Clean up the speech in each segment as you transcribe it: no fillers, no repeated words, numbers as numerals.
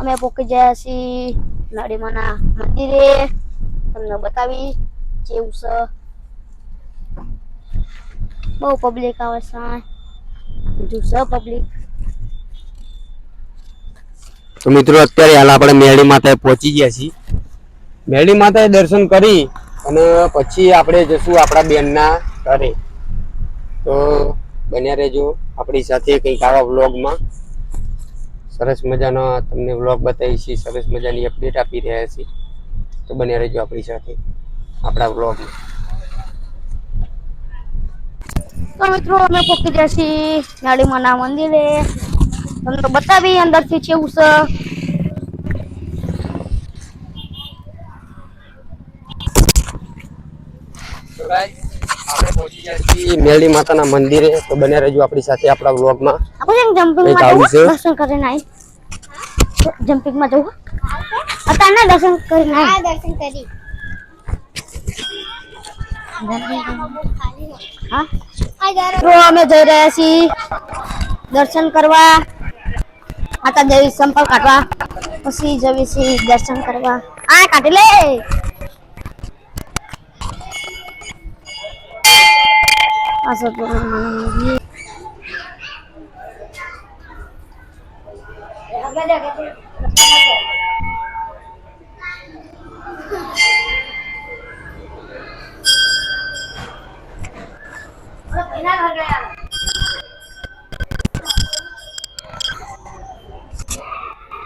અમે પોકી ગયા છીએ નળીમાના મંદિરે. તમને બતાવી જેવું છે. બહુ પબ્લિક આવે છે બીજું છે પબ્લિક. તો મિત્રો અત્યારે હાલ આપણે મેળી માતાએ પહોંચી ગયા છીએ. મેળી માતાએ દર્શન કરી અને પછી આપણે જશું આપણા બેનના ઘરે. તો બન્યા રહેજો આપણી સાથે કંઈક આવા વ્લોગમાં. સરસ મજાનો તમને વ્લોગ બતાવી છીએ, સરસ મજાની અપડેટ આપી રહ્યા છીએ. તો બન્યા રહેજો આપણી સાથે આપણા વ્લોગમાં. તો મિત્રો અમે પોકી ગયા છીએ નળીમાના મંદિરે. તમને તો બતાવી અંદરથી કેવું છે. તો ગાઈસ આપણે પહોંચી ગયા છીએ મેળી માતાના મંદિરે. તો બન્યા રહેજો આપણી સાથે આપણા વ્લોગમાં. આપણે જમ્પિંગમાં જવું દર્શન કરીને આવી. જમ્પિંગમાં જવું અત્યારે દર્શન કરીને આવી. દર્શન કરી હા તો અમે જઈ રહ્યા છીએ દર્શન કરવા. માતા દેવી સંપર્ક કાઢવા પછી જવી છીએ દર્શન કરવા. આ કાઢી લે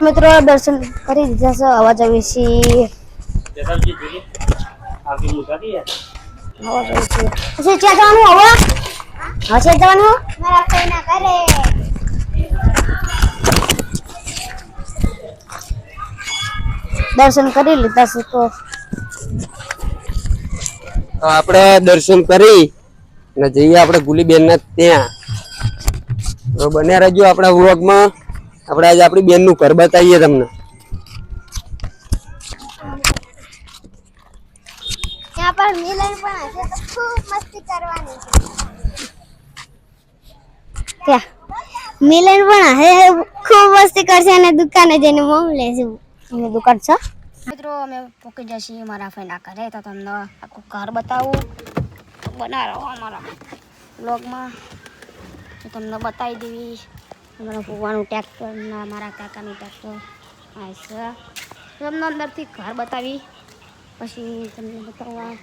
મિત્રો દર્શન કરી દીધા છે. અવાજ આવી છે પછી ક્યાં જવાનું હવે? હવે જવાનું મારા ફઈના ઘરે. દર્શન કરી લીધા છે તો આપણે દર્શન કરી અને જઈએ આપણે ગુલીબેનના ત્યાં. તો બન્યા રહેજો આપણા વ્લોગમાં. આપણે આજે આપણી બેનનું ઘર બતાવીએ તમને. यहाँ पर मिलन पण हशे तो खूब मस्ती करवानी है. क्या मिलन पण हशे खूब मस्ती करशे અને દુકાને જઈને મોમ લેશું. એની દુકાન છે. મિત્રો અમે પોકી જઈએ મારા ફઈના ઘરે. તો તમને આખું ઘર બતાવું. બના રહો અમારા વ્લોગમાં. તમને બતાવી દેવી અમારા ફુવાનું ટ્રેક્ટર ના મારા કાકાનું ટ્રેક્ટર આ છે. તમને અંદરથી ઘર બતાવી પછી તમને બતાવવા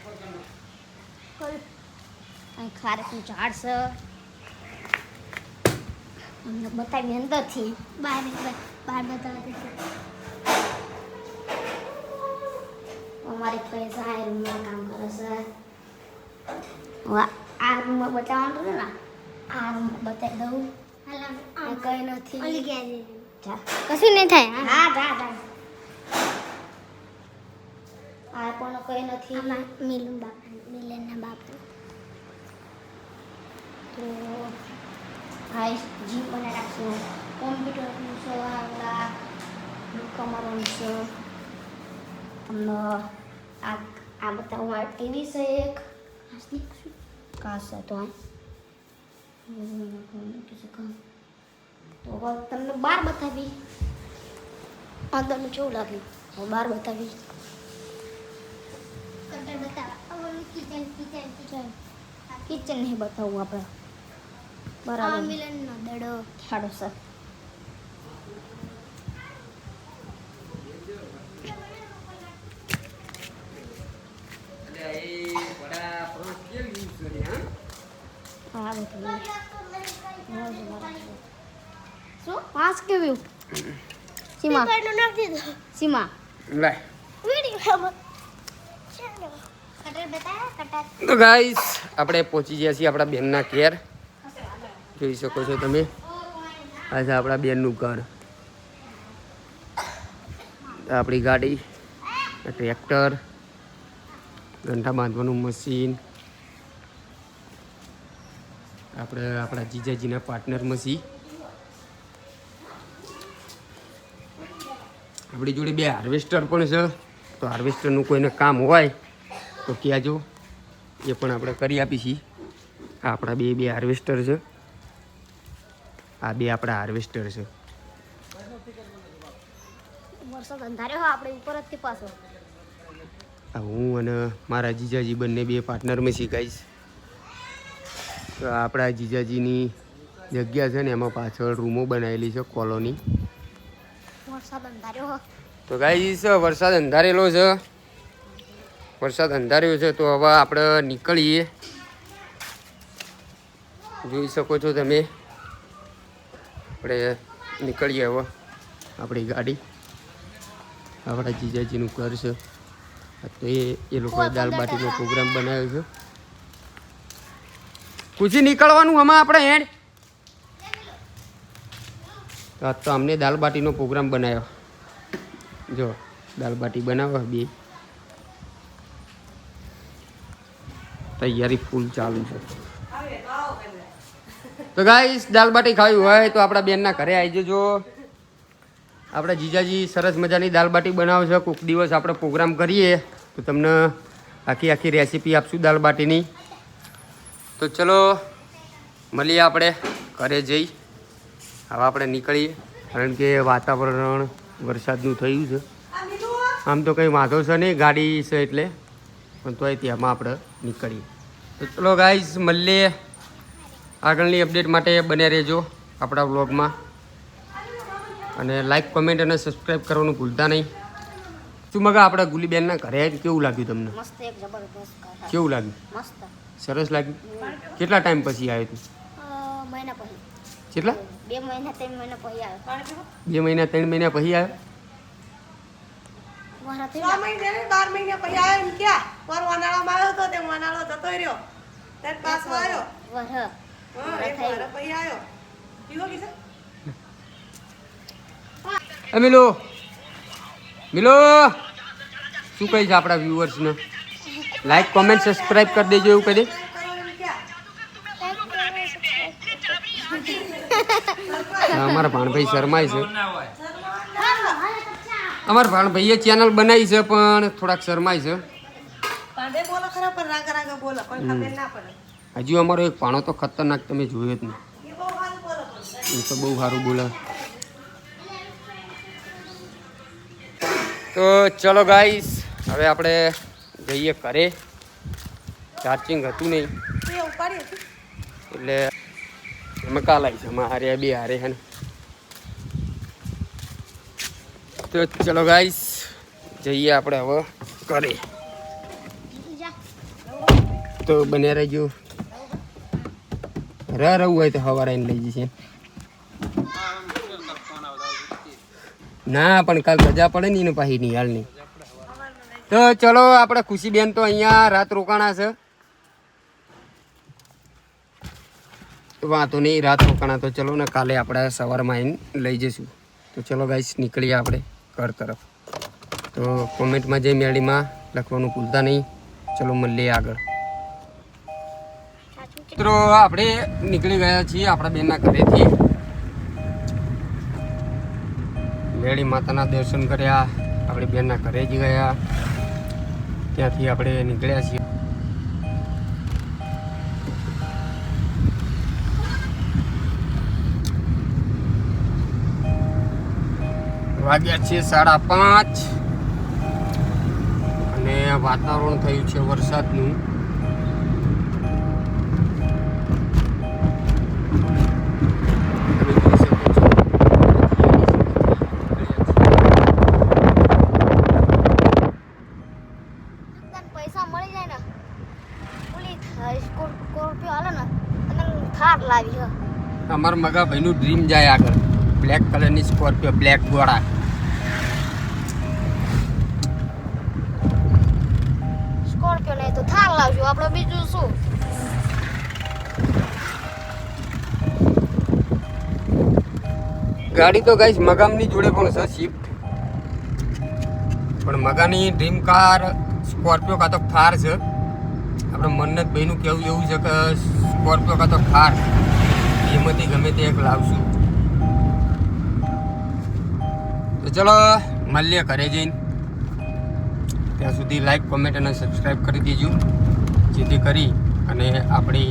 ખારેકનું ઝાડ છે. તમને બતાવી અંદરથી બહાર બતાવી અમારી પૈસા આ રૂમમાં કામ કરે છે. આ રૂમમાં બતાવવાનું છે ને આ રૂમ બતાવી દઉં. કઈ નથી કશું નહીં થાય. હા જા આ પણ કઈ નથી. મિલનના બાપુ તો આ જીમ બનાવી રાખશું. કોમ્પ્યુટરનું છે. આપણા કમરનું છે. તમને આ બતાવું. આ ટીવી છે એક કાસ હતો. તો તમને બહાર બતાવી અંદરનું કેવું લાગ્યું બહાર બતાવી. કિચન નહીં બતાવું આપણે બરાબર. મિલનનો દડો ખાડો છે. શું પાંચ કેવું સીમા સીમા તો ગાઈસ આપણે પહોંચી ગયા છીએ આપણા બેનના ઘેર. જોઈ શકો છો તમે. આ છે આપણા બેનનું ઘર. આપણી ગાડી, ટ્રેક્ટર, ગંઠા બાંધવાનું મશીન, આપણે આપણા જીજાજીના પાર્ટનરમાં છીએ. આપણી જોડે બે હાર્વેસ્ટર પણ છે. તો હાર્વેસ્ટરનું કોઈને કામ હોય તો કહેજો, એ પણ આપણે કરી આપી છીએ. આ આપણા બે હાર્વેસ્ટર છે. આ બે આપણા હાર્વેસ્ટર છે. વરસાદ અંધારે હો આપણે ઉપર જ પાછો હું અને મારા જીજાજી બંને બે પાર્ટનરમાં શીખાઈશ. તો આપણા જીજાજીની જગ્યા છે ને એમાં પાછળ રૂમો બનાવેલી છે કોલોની. વરસાદ અંધાર્યો હો તો ગાઈસ વરસાદ અંધારેલો છે. વરસાદ અંધાર્યો છે તો હવે આપણે નીકળીએ. જોઈ શકો છો તમે આપણે નીકળીએ હવે આપણી ગાડી. આપણા જીજાજીનું ઘર છે તો એ લોકોએ દાલ બાટીનો પ્રોગ્રામ બનાવ્યો છે. કુછી નીકળવાનું આમાં આપણે હેડ તો અમને દાલ બાટીનો પ્રોગ્રામ બનાવ્યો. જો દાલ બાટી બનાવો બે તૈયારી ફૂલ ચાલુ છે. તો ગાઈસ દાલ બાટી ખાવી હોય તો આપણા બેનના ઘરે આવી જજો. આપણા જીજાજી સરસ મજાની દાલ બાટી બનાવે છે. કોઈક દિવસ આપણે પ્રોગ્રામ કરીએ તો તમને આખી રેસીપી આપશું દાલ બાટીની. તો ચલો મળીએ આપણે ઘરે જઈ. હવે આપણે નીકળીએ કારણ કે વાતાવરણ વરસાદનું થયું છે. આમ તો કંઈ વાંધો છે નહીં ગાડી છે એટલે, પણ તોય ત્યાંમાં આપણે નીકળીએ. તો ચલો ગાઈઝ મળીએ. આગળની અપડેટ માટે બને રહેજો આપણા વ્લોગમાં અને લાઈક કોમેન્ટ અને સબસ્ક્રાઈબ કરવાનું ભૂલતા નહીં. શું મગા આપણા ગુલીબેનના ઘરે કેવું લાગ્યું તમને? મસ્ત એક જબરદસ્ત કેવું લાગ્યું? મસ્ત સરસ લાગ્યું. કેટલા ટાઈમ પછી આવ્યો તું? મહિના પછી કેટલા? 2 મહિના 3 મહિના પછી આવ્યો. 2 મહિના 3 મહિના પછી આવ્યો. વરસાદ 6 મહિને ને 12 મહિને પછી આવ્યો એમ ક્યાં? પર વનાળામાં આવ્યો તો તે વનાળો જતો રહ્યો. ત્યારે પાછો આવ્યો. વરહ હા, એક વાર પછી આવ્યો. પીવો કીધું? મિલો શું કહીશ આપણા વ્યુઅર્સને? લાઈક કોમેન્ટ સબસ્ક્રાઈબ કરી દેજો એવું કહી દે. અમારા ભાણભાઈ શર્માય છે. અમારા ભાણભાઈએ ચેનલ બનાવી છે પણ થોડાક શરમાય છે. પાડે બોલો ખરા પણ રાગા બોલો કોઈ ખબર ના પડે. હજુ અમારો એક પાણો તો ખતરનાક તમે જોયો જ નહીં. એ બહુ સારું બોલો એ તો બહુ સારું બોલે. તો ચલો ગાઈસ હવે આપણે જઈએ ઘરે. ચાર્જિંગ હતું નહીં એ ઉપાડી હતી. એટલે અમે કાલ આવીશ. અમે હારે બે હારે હે ને. તો ચલો ગાઈસ જઈએ આપણે હવે ઘરે. તો બને રહેજો. રહવું હોય તો સવારે આવીને લઈ જશે. ના પણ કાલ રજા પડે ને એને પાછી નિહાળ નહીં. તો ચલો આપણે ખુશીબેન તો અહીંયા રાત રોકાણા છે. વાંધો નહીં રાત રોકાણા તો ચલો ને કાલે આપણે સવારમાં આવીને લઈ જઈશું. તો ચલો ગાઈસ નીકળીએ આપણે ઘર તરફ. તો કોમેન્ટમાં જઈ મેળીમાં લખવાનું ભૂલતા નહીં. ચલો મળીએ આગળ. મિત્રો આપણે નીકળી ગયા છીએ આપણા બેનના ઘરેથી. મેળી માતાના દર્શન કર્યા. આપણે બેનના ઘરે જ ગયા. ત્યાંથી આપણે નીકળ્યા છીએ. વાગ્યા છે 5:30 અને વાતાવરણ થયું છે વરસાદનું. પૈસા મળી જાય ને ઓલી સ્કોર્પિયો હાલે ને અને થાર લાવી હે. અમારા મગા ભાઈનું ડ્રીમ જાય આગળ. બ્લેક કલરની સ્કોર્પિયો, બ્લેક ગોળા. સ્કોર્પિયો નહીં તો થાર લાવજો આપણે. બીજું શું? ગાડી તો ગાઈસ મગામની જોડે પણ છે સ્વિફ્ટ, પણ મગાની ડ્રીમ કાર સ્કોર્પિયો કાં તો થાર છે. આપણે મન્નતભાઈનું કહેવું એવું છે કે સ્કોર્પિયો કાં તો થાર એમાંથી ગમે તે એક લાવશું. તો ચલો મળીએ ઘરે જઈને. ત્યાં સુધી લાઈક કોમેન્ટ અને સબસ્ક્રાઈબ કરી દેજો જેથી કરી અને આપણી